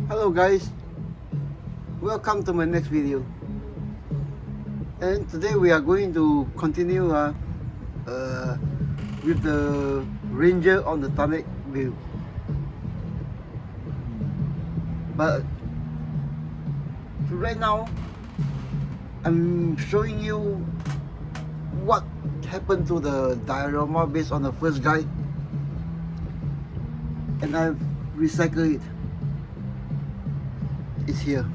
Hello guys, welcome to my next video. And today we are going to continue with the Ranger on the TARMAC view. But right now I'm showing you what happened to the diorama based on the first guide, and I've recycled it. It's here.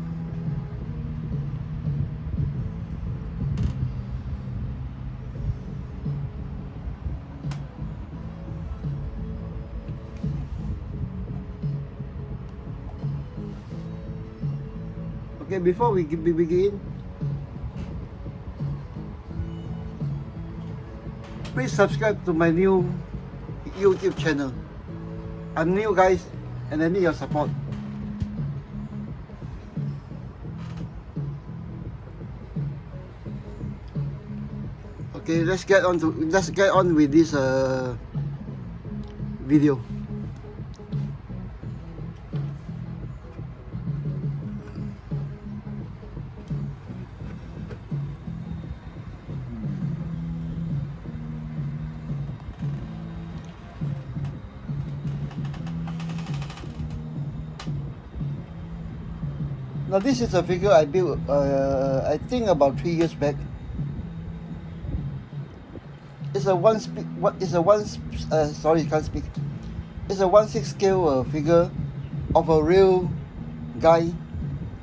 Okay, before we begin, please subscribe to my new YouTube channel. I'm new guys, and I need your support. Okay, let's get on with this video. Now this is a figure I built I think about 3 years back. It's a It's a 1/6 scale figure of a real guy,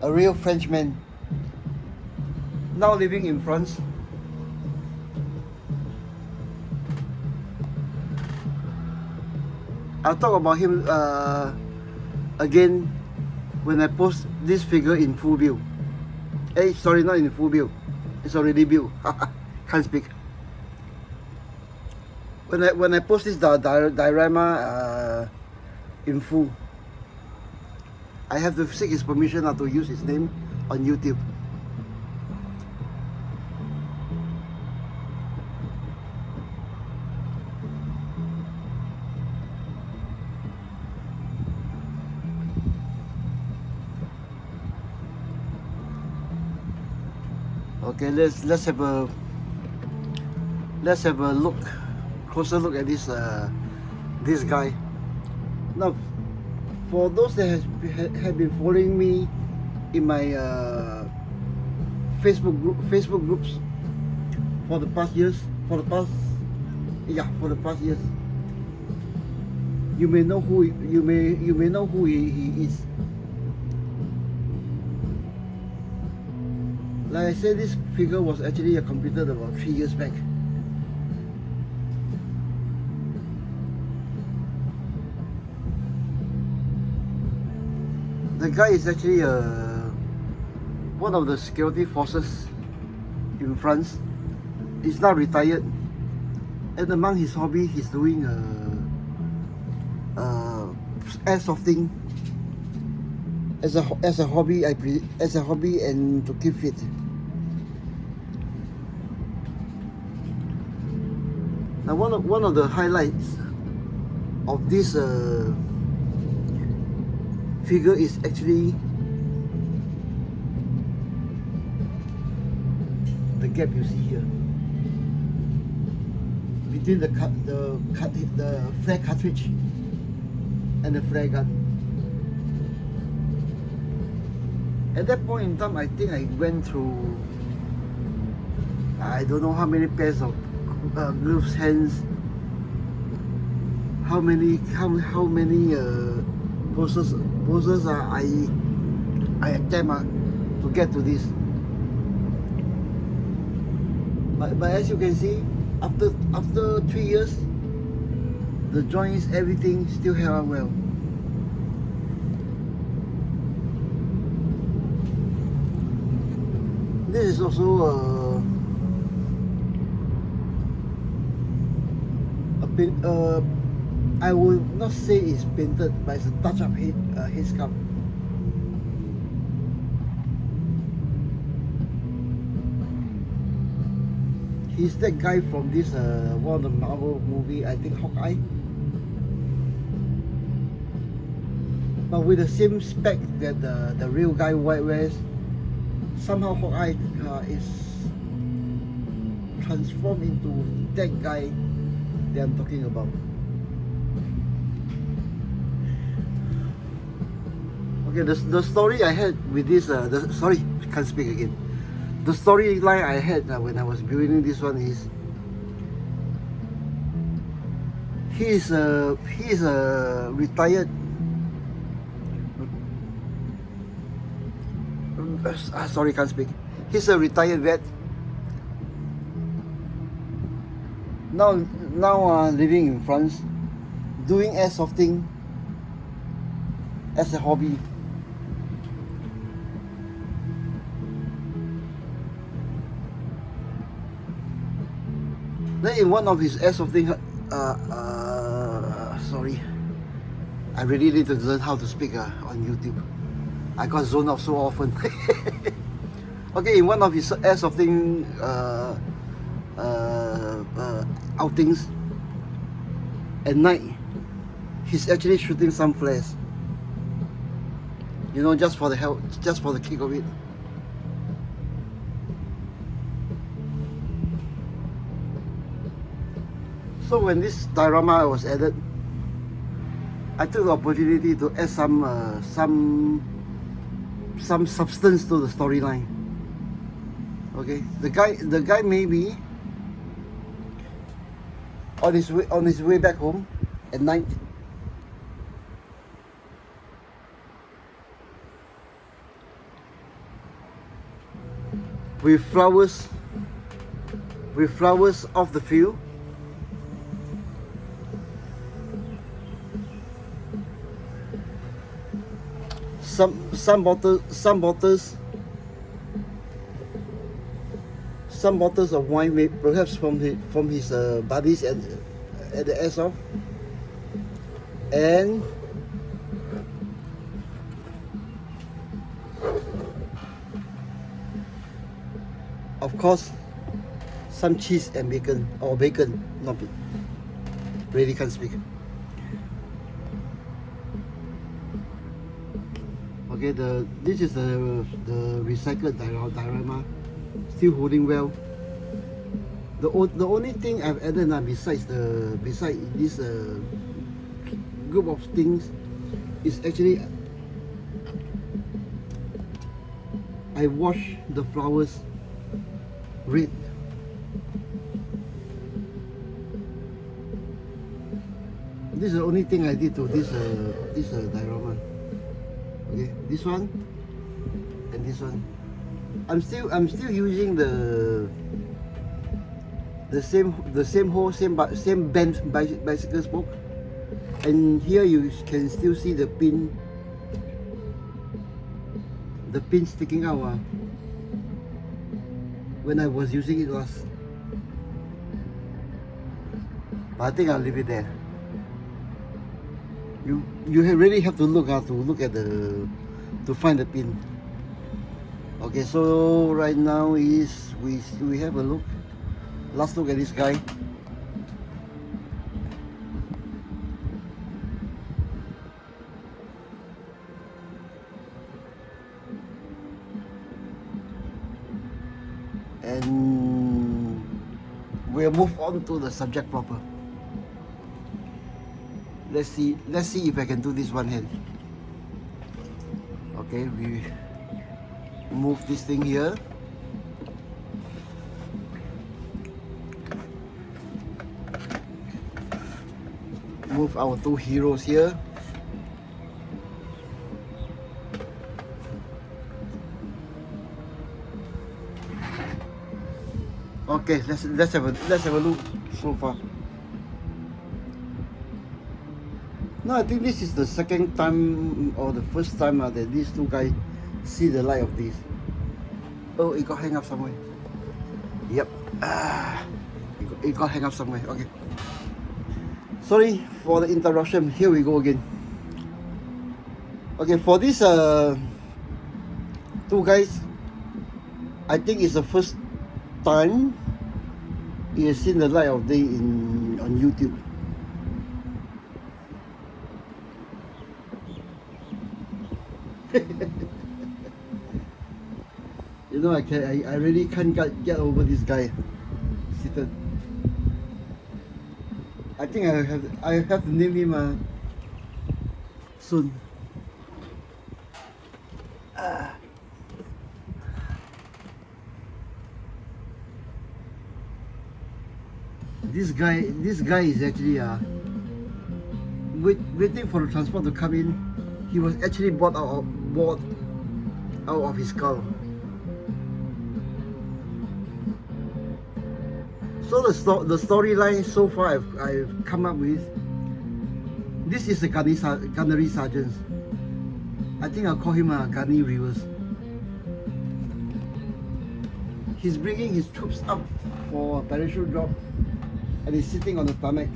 a real Frenchman, now living in France. I'll talk about him again when I post this figure in full view. Hey, sorry, not in full view. It's already built. Can't speak. When I post this diorama in full, I have to seek his permission not to use his name on YouTube. Okay, let's have a closer look at this guy. Now, for those that have been following me in my Facebook groups for the past years, you may know who he is. Like I said, this figure was actually completed about 3 years back. The guy is actually one of the security forces in France. He's now retired, and among his hobby, he's doing airsofting as a hobby. As a hobby and to keep fit. Now, one of the highlights of this figure is actually the gap you see here between the flare cartridge and the flare gun. At that point in time, I think I went through, I don't know how many pairs of gloves, hands, how many poses I attempt to get to this. But as you can see, after 3 years, the joints, everything still held up well. This is also I will not say it's painted, but it's a touch-up head sculpt. He's that guy from this one of the Marvel movie, I think Hawkeye. but with the same spec that the real guy wears. Somehow Hawkeye is transformed into that guy that I'm talking about. Okay, the story I had with this, sorry, can't speak again. The storyline I had when I was building this one is, he is a retired, sorry, can't speak. He's a retired vet. Now living in France, doing airsoftting as a hobby. Then in one of his airsoftting, sorry, I really need to learn how to speak on YouTube. I got zoned out so often. Okay, in one of his airsoftting outings at night, he's actually shooting some flares. You know, just for the kick of it. So when this diorama was added, I took the opportunity to add some substance to the storyline. Okay, the guy may be on his way back home at night. With flowers off the field. Some bottles of wine, perhaps from his buddies at the airsoft, and of course some cheese and bacon, or bacon, not bacon. Really can't speak. Okay, this is the recycled diorama, still holding well. The only thing I've added besides this group of things is actually I wash the flowers red. This is the only thing I did to this diorama. Okay, this one and this one. I'm still using the same hole, same bent bicycle spoke, and here you can still see the pin sticking out when I was using it last. But I think I'll leave it there. You really have to look at to find the pin. Okay, so right now is we have a look. Last look at this guy. And we'll move on to the subject proper. Let's see if I can do this one hand. Okay, we move this thing here. Move our two heroes here. Okay, let's have a look so far. No, I think this is the second time or the first time that these two guys see the light of this. Oh, it got hung up somewhere. Yep. It got hung up somewhere. Okay. Sorry for the interruption. Here we go again. Okay, for these two guys, I think it's the first time he has seen the light of day on YouTube. You know, I really can't get over this guy seated. I think I have to name him soon. This guy is actually waiting for the transport to come in. He was actually bored out of his skull. So the storyline so far I've come up with. This is the gunnery sergeant. I think I'll call him Gunny Rivers. He's bringing his troops up for a parachute drop, and he's sitting on the tarmac,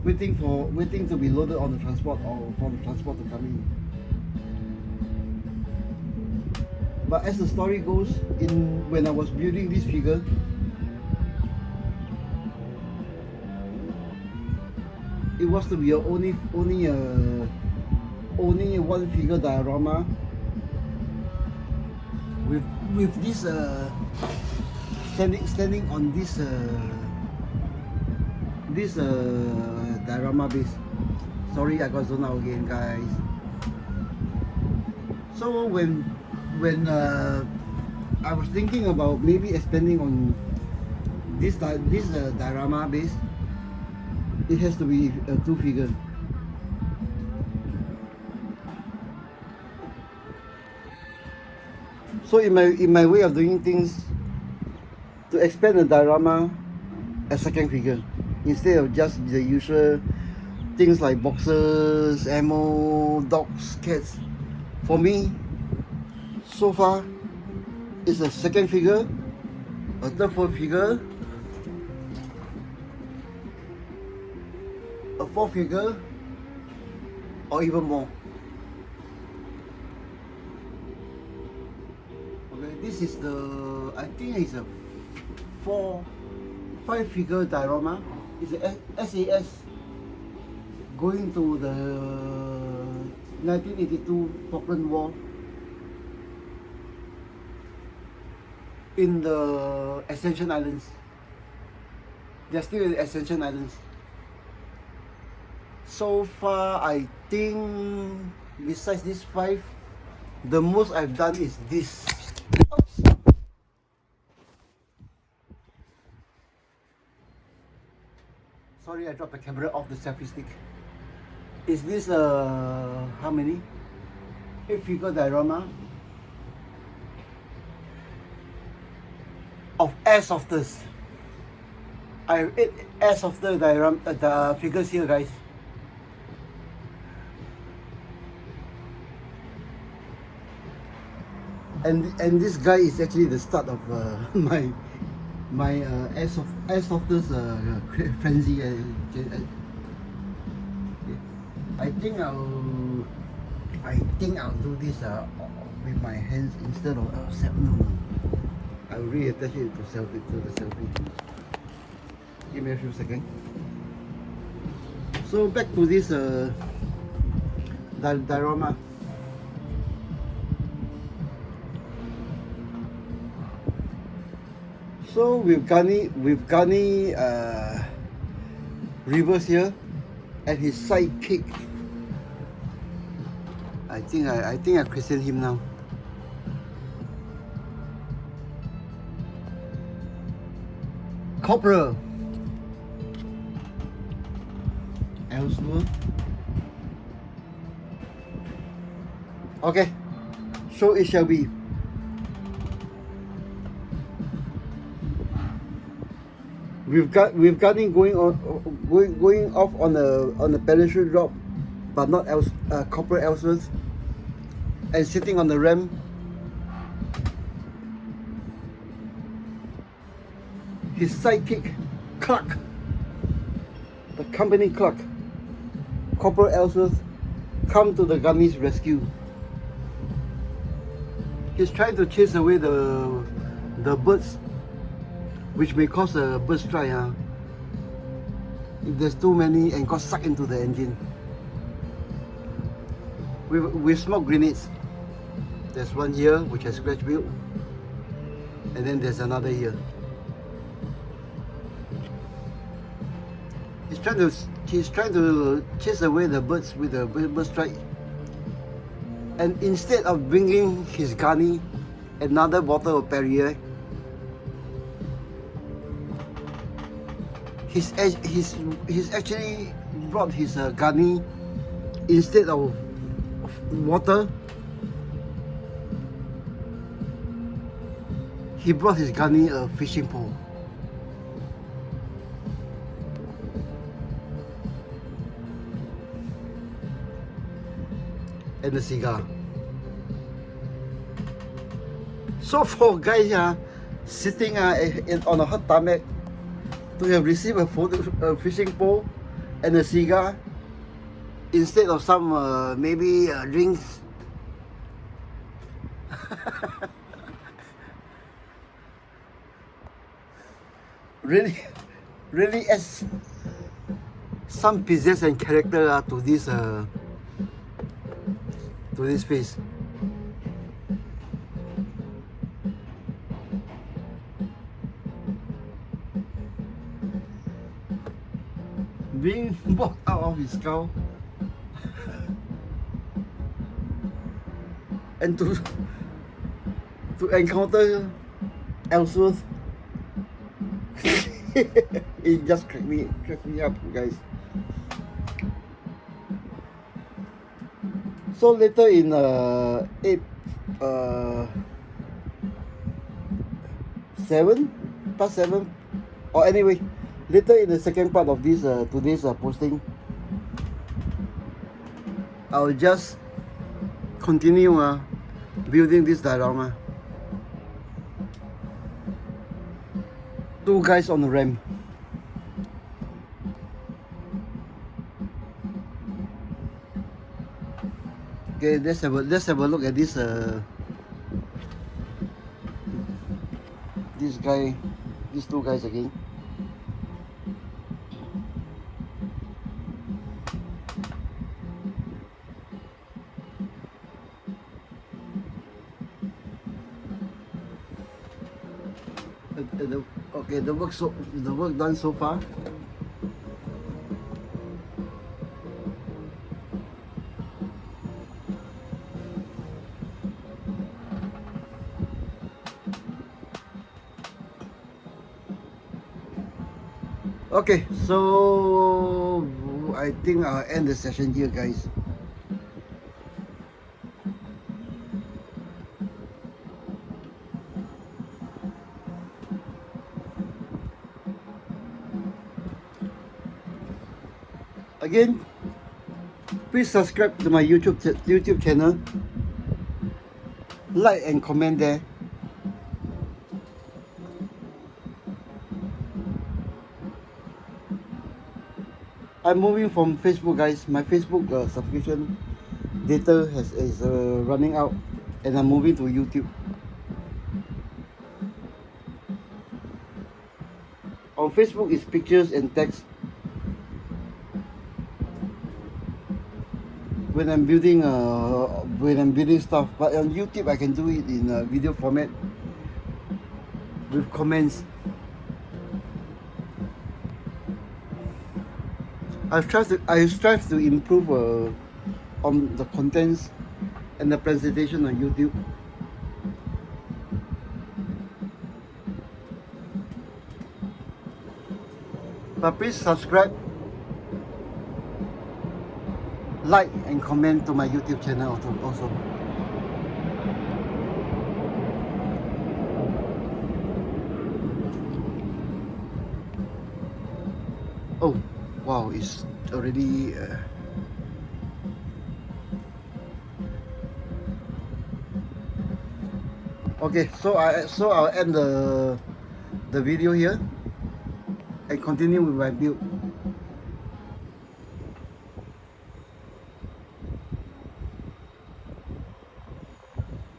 waiting to be loaded on the transport or for the transport to come in. But as the story goes, when I was building this figure, it was to be only one figure diorama with this standing on this diorama base. Sorry, I got zoned out again, guys. So when I was thinking about maybe expanding on this diorama base, it has to be a two figure. So in my way of doing things, to expand the diorama, a second figure instead of just the usual things like boxes, ammo, dogs, cats. For me, so far, it's a second figure, a third, fourth figure, a fourth figure, or even more. Okay, this is I think it's a 5 figure diorama. It's a SAS going to the 1982 Falkland War in the Ascension Islands. They're still in the Ascension Islands. So far, I think besides these 5, the most I've done is this. Oops. Sorry, I dropped the camera off the selfie stick. Is this how many? 8 figure diorama of air softers. I have 8 air softer diorama the figures here, guys. And this guy is actually the start of my air softers frenzy. I think I'll do this with my hands instead of no. I'll reattach it to the selfie. Give me a few seconds. So back to this diorama. So we've Gunny Rivers here, and his sidekick. I think I christened him now. Cpl Ellsworth. Okay, so it shall be. We've got him going off on a parachute drop, but not Cpl Ellsworth, and sitting on the ramp. His sidekick, Clark, the company clerk, Cpl Ellsworth, come to the Gunny's rescue. He's trying to chase away the birds, which may cause a bird strike if there's too many and got sucked into the engine. with smoke grenades. There's one here which has scratch built, and then there's another here. He's trying to chase away the birds with the bird strike. And instead of bringing his gunny another bottle of Perrier, he's actually brought his gunny instead of water. He brought his gunny a fishing pole. And a cigar. So for guys sitting on a hot tarmac to have received a fishing pole and a cigar instead of some maybe drinks. really adds some pizzazz and character to this place. Being bought out of his skull and to encounter Ellsworth. It just cracked me up, guys. So later in 7 or anyway, later in the second part of this today's posting, I'll just continue building this diorama. 2 guys on the ramp. Okay, let's have a look at this these 2 guys again. Okay, the work done so far. Okay, so I think I'll end the session here, guys. Again, please subscribe to my YouTube channel, like and comment there. I'm moving from Facebook, guys. My Facebook subscription data is running out, and I'm moving to YouTube. On Facebook is pictures and text. When I'm building stuff, but on YouTube I can do it in video format with comments. I strive to improve on the contents and the presentation on YouTube. But please subscribe, like and comment to my YouTube channel also. Oh wow, it's already okay, so I'll end the video here and continue with my build.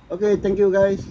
Okay, thank you guys.